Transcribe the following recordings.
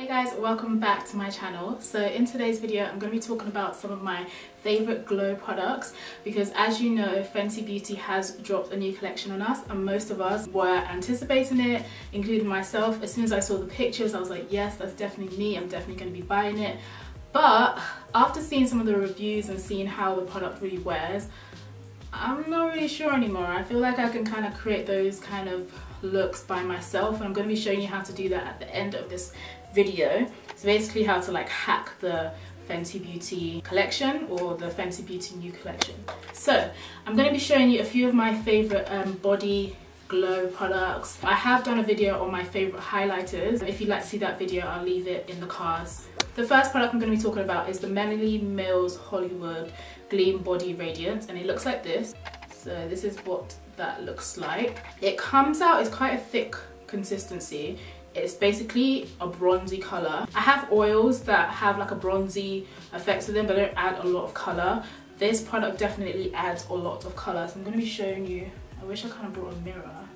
guys, welcome back to my channel. So in today's video I'm going to be talking about some of my favorite glow products, because as you know, Fenty Beauty has dropped a new collection on us and most of us were anticipating it, including myself. As soon as I saw the pictures I was like, yes, that's definitely me, I'm definitely going to be buying it. But after seeing some of the reviews and seeing how the product really wears, I'm not really sure anymore. I feel like I can kind of create those kind of looks by myself, and I'm going to be showing you how to do that at the end of this video. So basically how to like hack the Fenty Beauty collection or the Fenty Beauty new collection. So I'm going to be showing you a few of my favorite body glow products. I have done a video on my favorite highlighters. If you'd like to see that video, I'll leave it in the cards. The first product I'm going to be talking about is the Melani Mills Hollywood Gleam Body Radiance, and it looks like this. So this is what that looks like. It comes out, it's quite a thick consistency. It's basically a bronzy color. I have oils that have like a bronzy effect to them but don't add a lot of color. This product definitely adds a lot of color. So I'm going to be showing you, I wish I kind of brought a mirror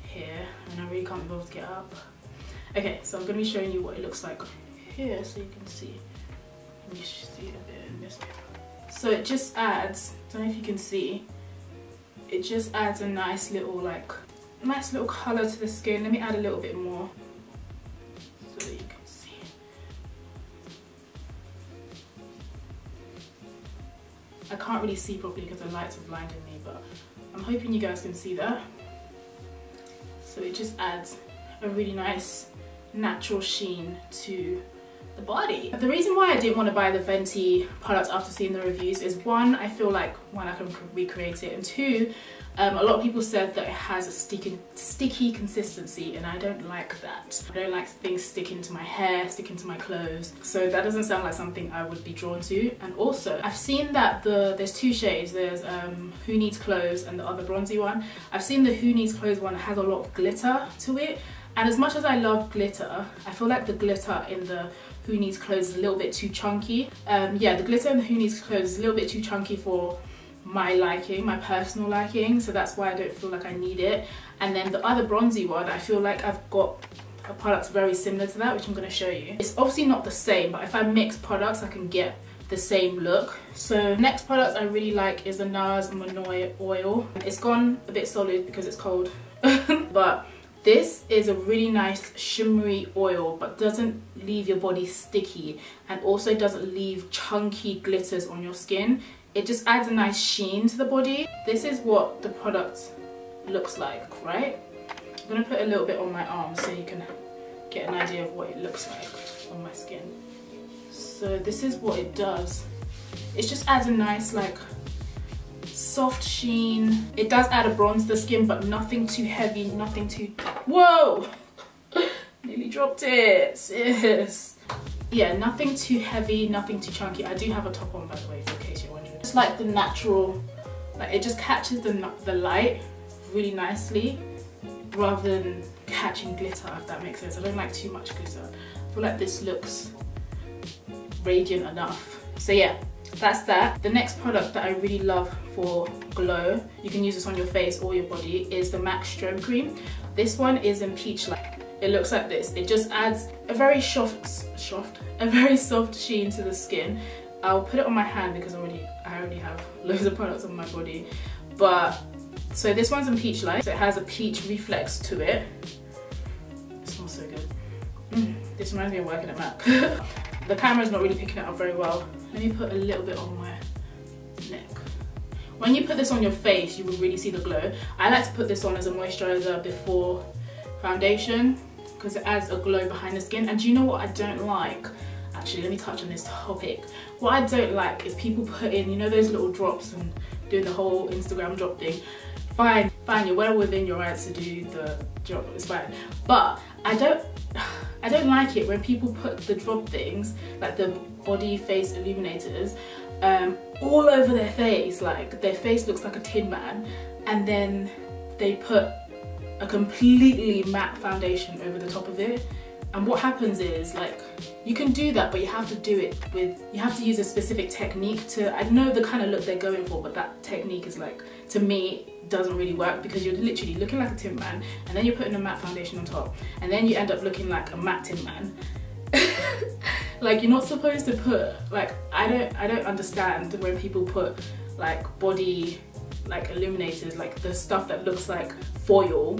here and I really can't be able to get up. Okay, so I'm going to be showing you what it looks like here so you can see. Let me see a bit in this mirror. So it just adds, I don't know if you can see, it just adds a nice little color to the skin. Let me add a little bit more so that you can see. I can't really see properly because the lights are blinding me, but I'm hoping you guys can see that. So it just adds a really nice natural sheen to the body. The reason why I didn't want to buy the Fenty products after seeing the reviews is one, I feel like I can recreate it, and two, a lot of people said that it has a sticky consistency and I don't like that. I don't like things sticking to my hair, sticking to my clothes, so that doesn't sound like something I would be drawn to. And also I've seen that there's two shades, there's Who Needs Clothes and the other bronzy one. I've seen the Who Needs Clothes one has a lot of glitter to it, and as much as I love glitter, I feel like the glitter in the Who Needs Clothes is a little bit too chunky. Yeah, the glitter in the Who Needs Clothes is a little bit too chunky for my liking, my personal liking, so that's why I don't feel like I need it. And then the other bronzy one, I feel like I've got a product very similar to that, which I'm going to show you. It's obviously not the same, but if I mix products I can get the same look. So next product I really like is the Nars Monoi oil. It's gone a bit solid because it's cold but this is a really nice shimmery oil but doesn't leave your body sticky and also doesn't leave chunky glitters on your skin. It just adds a nice sheen to the body. This is what the product looks like, right? I'm going to put a little bit on my arm so you can get an idea of what it looks like on my skin. So this is what it does. It just adds a nice like soft sheen. It does add a bronze to the skin but nothing too heavy, nothing too... Whoa! Nearly dropped it, sis. Yeah, nothing too heavy, nothing too chunky. I do have a top on by the way, in case you're wondering. It's like the natural, like it just catches the light really nicely rather than catching glitter, if that makes sense. I don't like too much glitter. I feel like this looks radiant enough. So yeah, that's that. The next product that I really love for glow, you can use this on your face or your body, is the MAC Strobe Cream. This one is in Peach Light. It looks like this. It just adds a very very soft sheen to the skin. I'll put it on my hand because I already have loads of products on my body. But so this one's in Peach Light. So it has a peach reflex to it. It smells so good. This reminds me of working at MAC. The camera's not really picking it up very well. Let me put a little bit on my neck. When you put this on your face, you will really see the glow. I like to put this on as a moisturizer before foundation because it adds a glow behind the skin. And do you know what I don't like? Actually, let me touch on this topic. What I don't like is people put in, you know, those little drops and doing the whole Instagram drop thing. Fine, you're well within your rights to do the drop, it's fine. But I don't like it when people put the drop things, like the body face illuminators, all over their face. Like their face looks like a Tin Man, and then they put a completely matte foundation over the top of it. And what happens is, like, you can do that, but you have to do it with, you have to use a specific technique to, I know the kind of look they're going for, but that technique is like, to me, doesn't really work because you're literally looking like a Tin Man and then you're putting a matte foundation on top and then you end up looking like a matte Tin Man. Like, you're not supposed to put, like, I don't understand when people put like body like illuminators, like the stuff that looks like foil,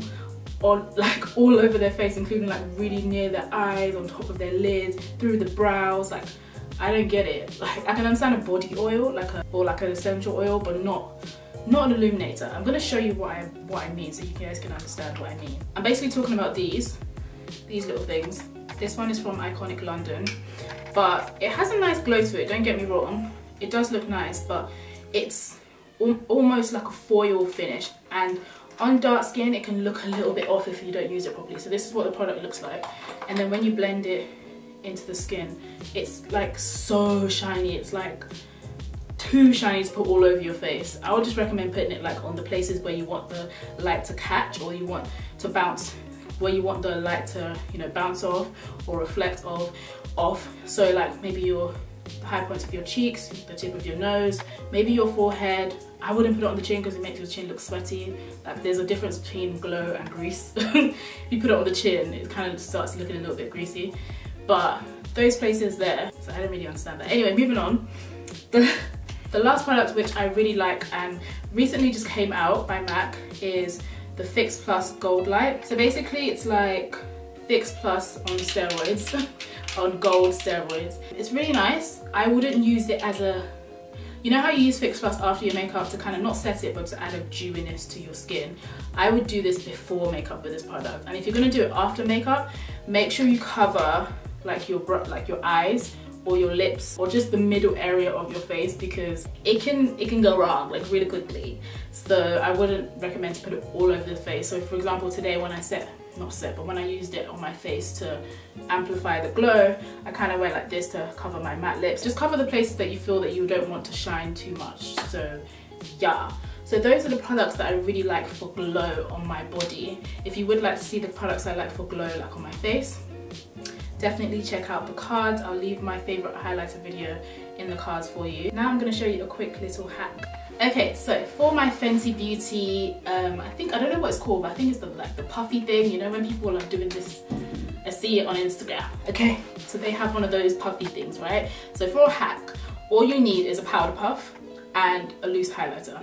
on like all over their face, including like really near their eyes, on top of their lids, through the brows. Like, I don't get it. Like, I can understand a body oil, or like an essential oil, but not an illuminator. I'm gonna show you what I mean, so you guys can understand what I mean. I'm basically talking about these little things. This one is from Iconic London, but it has a nice glow to it, don't get me wrong. It does look nice, but it's almost like a foil finish, and on dark skin it can look a little bit off if you don't use it properly. So this is what the product looks like, and then when you blend it into the skin, it's like so shiny. It's like too shiny to put all over your face. I would just recommend putting it like on the places where you want the light to catch, or you want to bounce, where you want the light to, you know, bounce off or reflect off. So like maybe the high points of your cheeks, the tip of your nose, maybe your forehead. I wouldn't put it on the chin because it makes your chin look sweaty. Like, there's a difference between glow and grease. If you put it on the chin, it kind of starts looking a little bit greasy. But those places there, so I don't really understand that. Anyway, moving on. The last product which I really like and recently just came out by MAC is the Fix Plus Gold Light. So basically it's like Fix Plus on steroids, on gold steroids. It's really nice. I wouldn't use it as a, you know how you use Fix Plus after your makeup to kind of not set it, but to add a dewiness to your skin? I would do this before makeup with this product. And if you're gonna do it after makeup, make sure you cover like your eyes or your lips, or just the middle area of your face, because it can go wrong like really quickly. So I wouldn't recommend to put it all over the face. So for example, today when I when I used it on my face to amplify the glow, I kind of went like this to cover my matte lips. Just cover the places that you feel that you don't want to shine too much. So yeah. So those are the products that I really like for glow on my body. If you would like to see the products I like for glow like on my face, definitely check out the cards. I'll leave my favorite highlighter video in the cards for you. Now I'm going to show you a quick little hack. Okay, so for my Fenty Beauty, I don't know what it's called, but I think it's the puffy thing, you know, when people are doing this, I see it on Instagram. Okay, so they have one of those puffy things, right? So for a hack, all you need is a powder puff and a loose highlighter.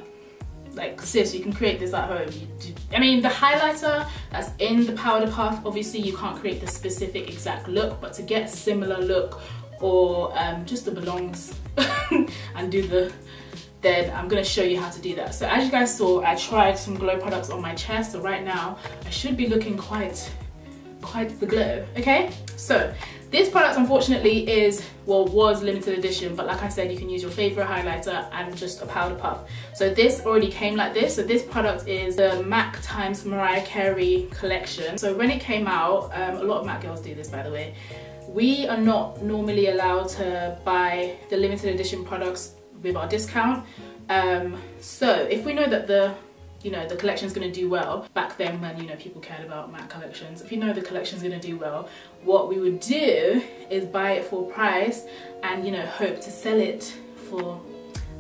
Like, sis, you can create this at home. I mean, the highlighter that's in the powder puff, obviously you can't create the specific exact look, but to get a similar look, or just the belongs and do then I'm gonna show you how to do that. So as you guys saw, I tried some glow products on my chest, so right now I should be looking quite the glow. Okay, so this product unfortunately was limited edition, but like I said, you can use your favorite highlighter and just a powder puff. So this already came like this. So this product is the MAC times Mariah Carey collection. So when it came out, a lot of MAC girls do this, by the way. We are not normally allowed to buy the limited edition products with our discount. So if we know that the collection is going to do well, back then when, you know, people cared about MAC collections, if you know the collection is going to do well, what we would do is buy it full price and, you know, hope to sell it for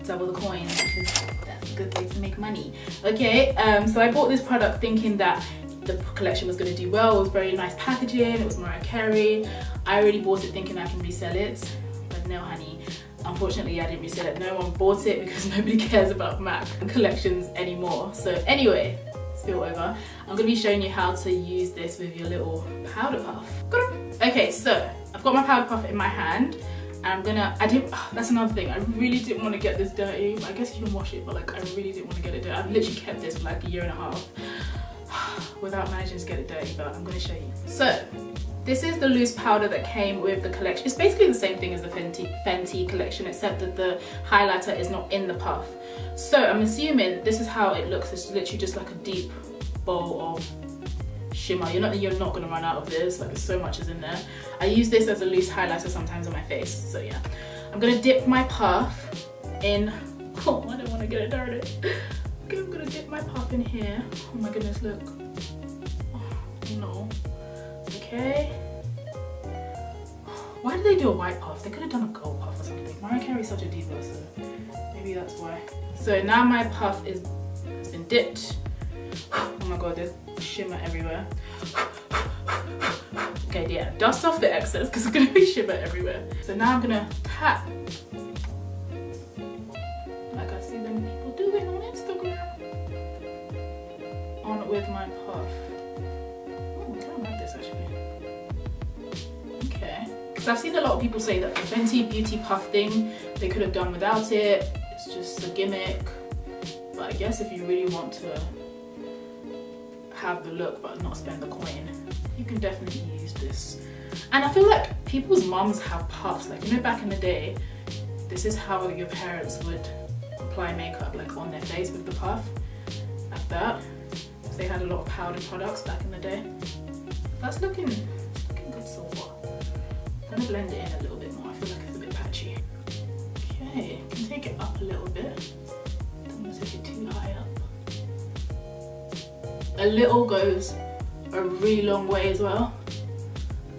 double the coin, because that's a good way to make money. Okay, so I bought this product thinking that the collection was going to do well. It was very nice packaging, it was Mariah Carey. I already bought it thinking I can resell it, but no honey. Unfortunately, I didn't resell it. No one bought it because nobody cares about MAC collections anymore. So anyway, spill over. I'm gonna be showing you how to use this with your little powder puff. Okay, so I've got my powder puff in my hand. And that's another thing. I really didn't want to get this dirty. I guess you can wash it, but like, I really didn't want to get it dirty. I've literally kept this for like a year and a half without managing to get it dirty, but I'm gonna show you. So this is the loose powder that came with the collection. It's basically the same thing as the Fenty collection, except that the highlighter is not in the puff. So I'm assuming this is how it looks. It's literally just like a deep bowl of shimmer. You're not gonna run out of this. Like, so much is in there. I use this as a loose highlighter sometimes on my face. So yeah, I'm gonna dip my puff in. Oh, I don't want to get it dirty. Okay, I'm gonna dip my puff in here. Oh my goodness, look. Oh no. Okay. Why did they do a white puff? They could have done a gold puff or something. Mariah Carey is such a diva, so maybe that's why. So now my puff has been dipped. Oh my god, there's shimmer everywhere. Okay, yeah, dust off the excess because it's gonna be shimmer everywhere. So now I'm gonna tap, like I see them people doing on Instagram, on with my puff. Oh, I kind of like this actually. Okay, because I've seen a lot of people say that the Fenty beauty puff thing, they could have done without it. It's just a gimmick. But I guess if you really want to have the look but not spend the coin, you can definitely use this. And I feel like people's mums have puffs, like, you know, back in the day, this is how your parents would apply makeup, like on their face with the puff, like that. So they had a lot of powdered products back in the day. That's looking good so far. I'm gonna blend it in a little bit more. I feel like it's a bit patchy. Okay, can take it up a little bit. Don't want to take it too high up. A little goes a really long way as well.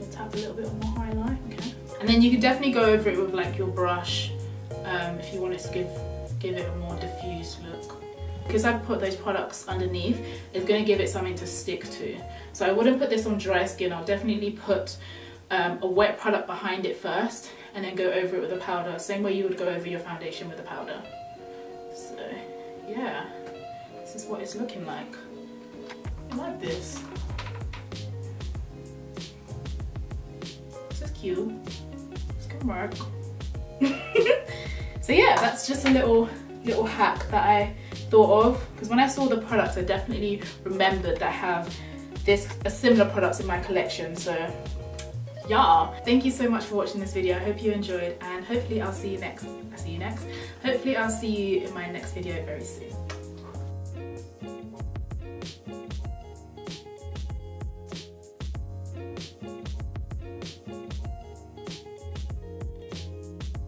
I'll tap a little bit more highlight, okay. And then you can definitely go over it with like your brush if you want it to give it a more diffused look. Because I've put those products underneath, it's going to give it something to stick to. So I wouldn't put this on dry skin. I'll definitely put a wet product behind it first and then go over it with a powder, same way you would go over your foundation with a powder. So yeah, this is what it's looking like. I like this. This is cute. This can work. So yeah, that's just a little hack that I thought of, because when I saw the products, I definitely remembered that I have a similar products in my collection. So yeah, thank you so much for watching this video. I hope you enjoyed, and hopefully I'll see you in my next video very soon.